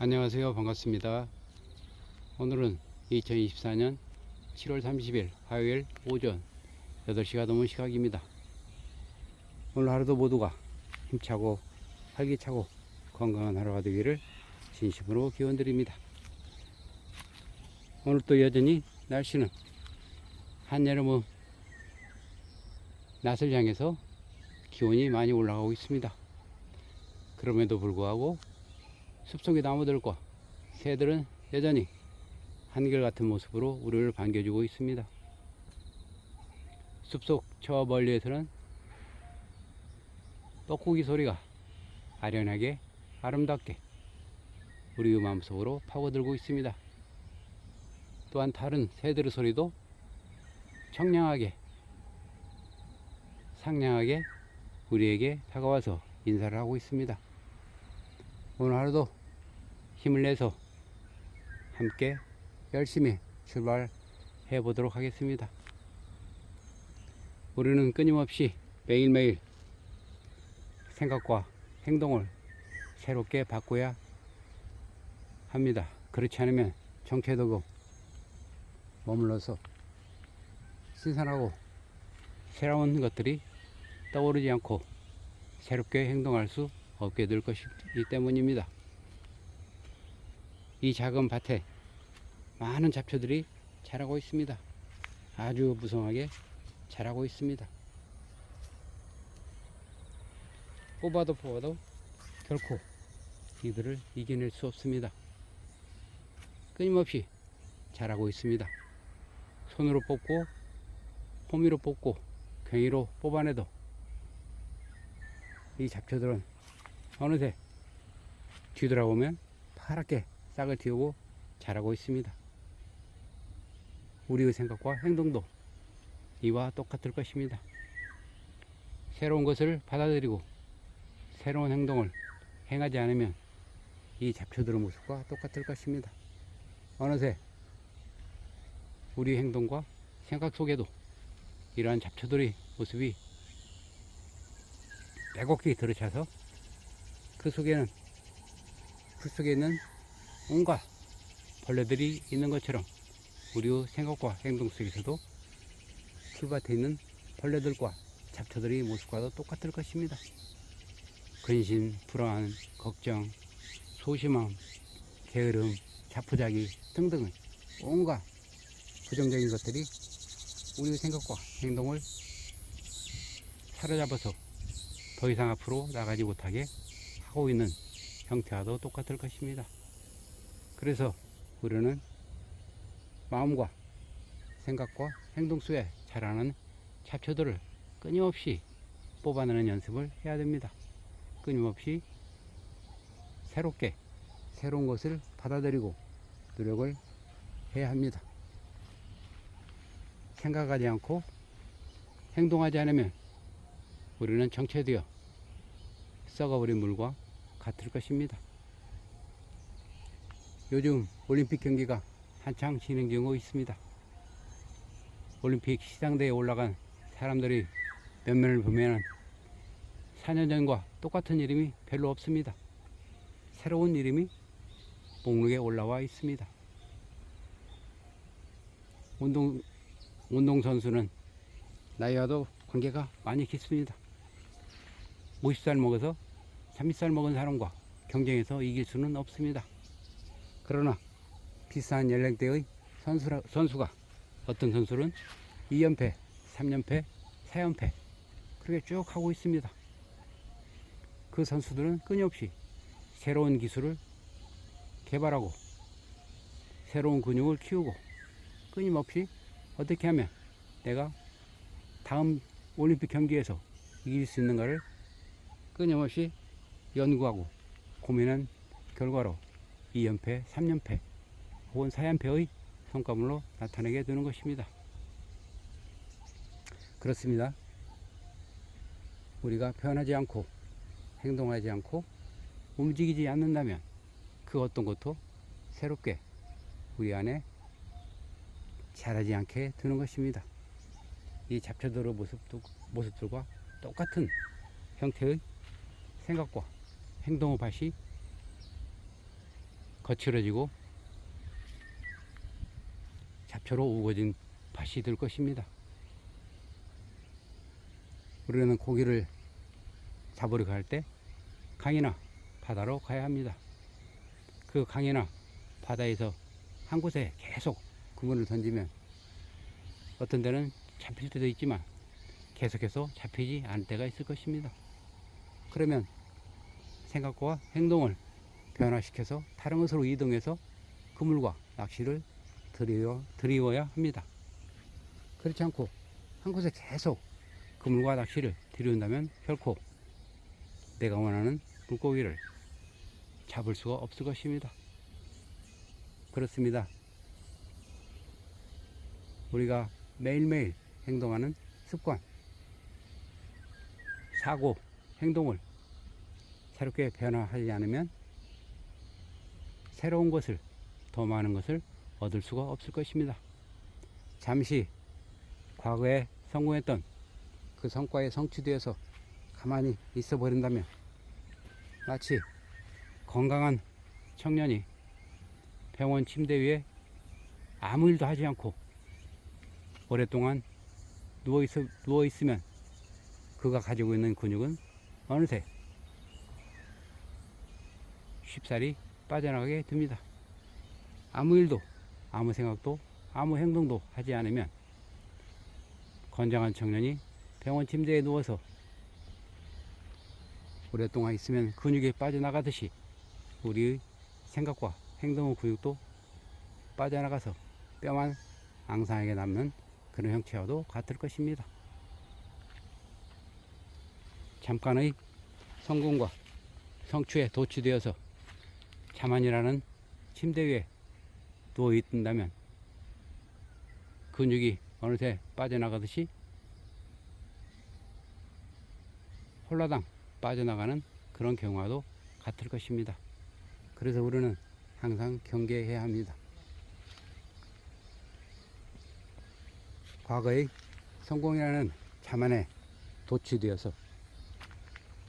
안녕하세요. 반갑습니다. 오늘은 2024년 7월 30일 화요일 오전 8시가 넘은 시각입니다. 오늘 하루도 모두가 힘차고 활기차고 건강한 하루가 되기를 진심으로 기원드립니다. 오늘 또 여전히 날씨는 한여름의 낯을 향해서 기온이 많이 올라가고 있습니다. 그럼에도 불구하고 숲속의 나무들과 새들은 여전히 한결같은 모습으로 우리를 반겨주고 있습니다. 숲속 저 멀리에서는 뻐꾸기 소리가 아련하게 아름답게 우리의 마음속으로 파고들고 있습니다. 또한 다른 새들의 소리도 청량하게 상냥하게 우리에게 다가와서 인사를 하고 있습니다. 오늘 하루도 힘을 내서 함께 열심히 출발해 보도록 하겠습니다. 우리는 끊임없이 매일매일 생각과 행동을 새롭게 바꿔야 합니다. 그렇지 않으면 정체되고 머물러서 신선하고 새로운 것들이 떠오르지 않고 새롭게 행동할 수 없게 될 것이기 때문입니다. 이 작은 밭에 많은 잡초들이 자라고 있습니다. 아주 무성하게 자라고 있습니다. 뽑아도 결코 이들을 이겨낼 수 없습니다. 끊임없이 자라고 있습니다. 손으로 뽑고 호미로 뽑고 괭이로 뽑아내도 이 잡초들은 어느새 뒤돌아보면 파랗게 싹을 틔우고 자라고 있습니다. 우리의 생각과 행동도 이와 똑같을 것입니다. 새로운 것을 받아들이고 새로운 행동을 행하지 않으면 이 잡초들의 모습과 똑같을 것입니다. 어느새 우리 행동과 생각 속에도 이러한 잡초들의 모습이 빼곡히 들어차서 그 속에 있는 온갖 벌레들이 있는 것처럼 우리의 생각과 행동 속에서도 풀밭에 있는 벌레들과 잡초들의 모습과도 똑같을 것입니다. 근심, 불안, 걱정, 소심함, 게으름, 자포자기 등등의 온갖 부정적인 것들이 우리의 생각과 행동을 사로잡아서 더 이상 앞으로 나가지 못하게 하고 있는 형태와도 똑같을 것입니다. 그래서 우리는 마음과 생각과 행동 속에 자라는 잡초들을 끊임없이 뽑아내는 연습을 해야 됩니다. 끊임없이 새롭게 새로운 것을 받아들이고 노력을 해야 합니다. 생각하지 않고 행동하지 않으면 우리는 정체되어 썩어버린 물과 같을 것입니다. 요즘 올림픽 경기가 한창 진행 중에 있습니다. 올림픽 시상대에 올라간 사람들이 면면을 보면 4년 전과 똑같은 이름이 별로 없습니다. 새로운 이름이 목록에 올라와 있습니다. 운동선수는 나이와도 관계가 많이 깊습니다. 50살 먹어서 30살 먹은 사람과 경쟁해서 이길 수는 없습니다. 그러나 비슷한 연령대의 선수가 어떤 선수는 2연패, 3연패, 4연패 그렇게 쭉 하고 있습니다. 그 선수들은 끊임없이 새로운 기술을 개발하고 새로운 근육을 키우고 끊임없이 어떻게 하면 내가 다음 올림픽 경기에서 이길 수 있는가를 끊임없이 연구하고 고민한 결과로 2연패, 3연패 혹은 4연패의 성과물로 나타내게 되는 것입니다. 그렇습니다. 우리가 변하지 않고 행동하지 않고 움직이지 않는다면 그 어떤 것도 새롭게 우리 안에 자라지 않게 되는 것입니다. 이 잡초들의 모습들과 똑같은 형태의 생각과 행동의 밭이 거칠어지고 잡초로 우거진 밭이 될 것입니다. 우리는 고기를 잡으러 갈 때 강이나 바다로 가야 합니다. 그 강이나 바다에서 한 곳에 계속 그물을 던지면 어떤 데는 잡힐 때도 있지만 계속해서 잡히지 않을 때가 있을 것입니다. 그러면 생각과 행동을 변화시켜서 다른 곳으로 이동해서 그물과 낚시를 들이워야 합니다. 그렇지 않고 한 곳에 계속 그물과 낚시를 들이운다면 결코 내가 원하는 물고기를 잡을 수가 없을 것입니다. 그렇습니다. 우리가 매일매일 행동하는 습관, 사고, 행동을 새롭게 변화하지 않으면 새로운 것을, 더 많은 것을 얻을 수가 없을 것입니다. 잠시 과거에 성공했던 그 성과에 성취되어서 가만히 있어 버린다면 마치 건강한 청년이 병원 침대 위에 아무 일도 하지 않고 오랫동안 누워 있으면 그가 가지고 있는 근육은 어느새 쉽사리 빠져나가게 됩니다. 아무 일도, 아무 생각도, 아무 행동도 하지 않으면 건장한 청년이 병원 침대에 누워서 오랫동안 있으면 근육이 빠져나가듯이 우리의 생각과 행동의 근육도 빠져나가서 뼈만 앙상하게 남는 그런 형체와도 같을 것입니다. 잠깐의 성공과 성취에 도취되어서 자만이라는 침대 위에 누워 있는다면 근육이 어느새 빠져나가듯이 홀라당 빠져나가는 그런 경우와도 같을 것입니다. 그래서 우리는 항상 경계해야 합니다. 과거의 성공이라는 자만에 도취되어서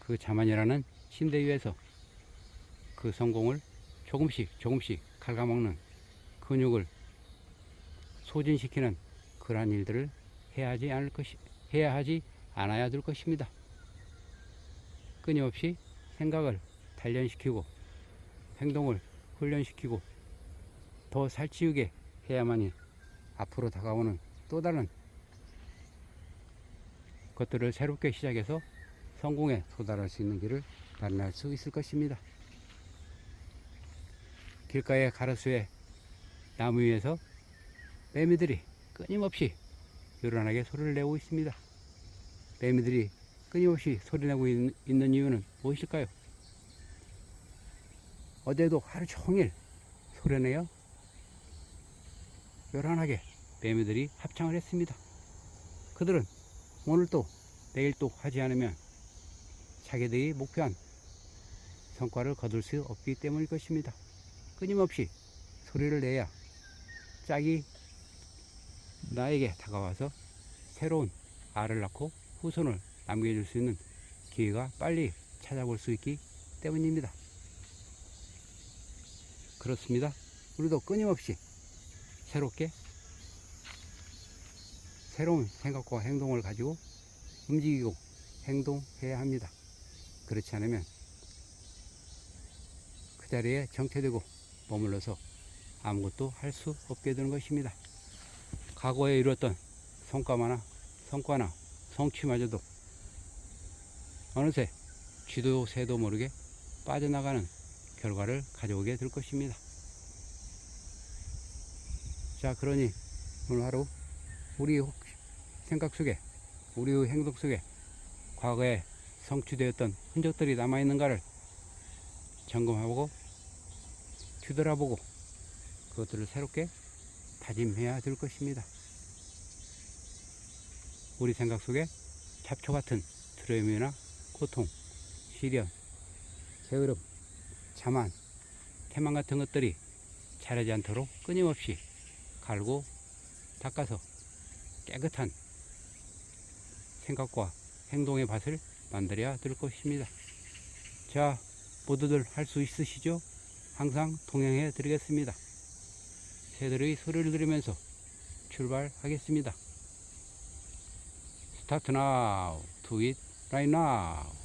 그 자만이라는 침대 위에서 그 성공을 조금씩 갉아먹는 근육을 소진시키는 그러한 일들을 해야 하지 않아야 될 것입니다. 끊임없이 생각을 단련시키고 행동을 훈련시키고 더 살찌우게 해야만이 앞으로 다가오는 또 다른 것들을 새롭게 시작해서 성공에 도달할 수 있는 길을 마련할 수 있을 것입니다. 길가의 가로수에 나무 위에서 매미들이 끊임없이 요란하게 소리를 내고 있습니다. 매미들이 끊임없이 소리내고 있는 이유는 무엇일까요? 어제도 하루 종일 소리내어 요란하게 매미들이 합창을 했습니다. 그들은 오늘 또 내일 또 하지 않으면 자기들이 목표한 성과를 거둘 수 없기 때문일 것입니다. 끊임없이 소리를 내야 짝이 나에게 다가와서 새로운 알을 낳고 후손을 남겨줄 수 있는 기회가 빨리 찾아볼 수 있기 때문입니다. 그렇습니다. 우리도 끊임없이 새로운 생각과 행동을 가지고 움직이고 행동해야 합니다. 그렇지 않으면 그 자리에 정체되고 머물러서 아무것도 할 수 없게 되는 것입니다. 과거에 이루었던 성과나 성취마저도 어느새 쥐도 새도 모르게 빠져나가는 결과를 가져오게 될 것입니다. 자, 그러니 오늘 하루 우리의 생각 속에, 우리의 행동 속에 과거에 성취되었던 흔적들이 남아있는가를 점검하고 뒤돌아보고 그것들을 새롭게 다짐해야 될 것입니다. 우리 생각 속에 잡초 같은 두려움이나 고통, 시련, 게으름, 자만, 태만 같은 것들이 자라지 않도록 끊임없이 갈고 닦아서 깨끗한 생각과 행동의 밭을 만들어야 될 것입니다. 자, 모두들 할 수 있으시죠? 항상 동행해 드리겠습니다. 새들의 소리를 들으면서 출발하겠습니다. Start now, do it right now.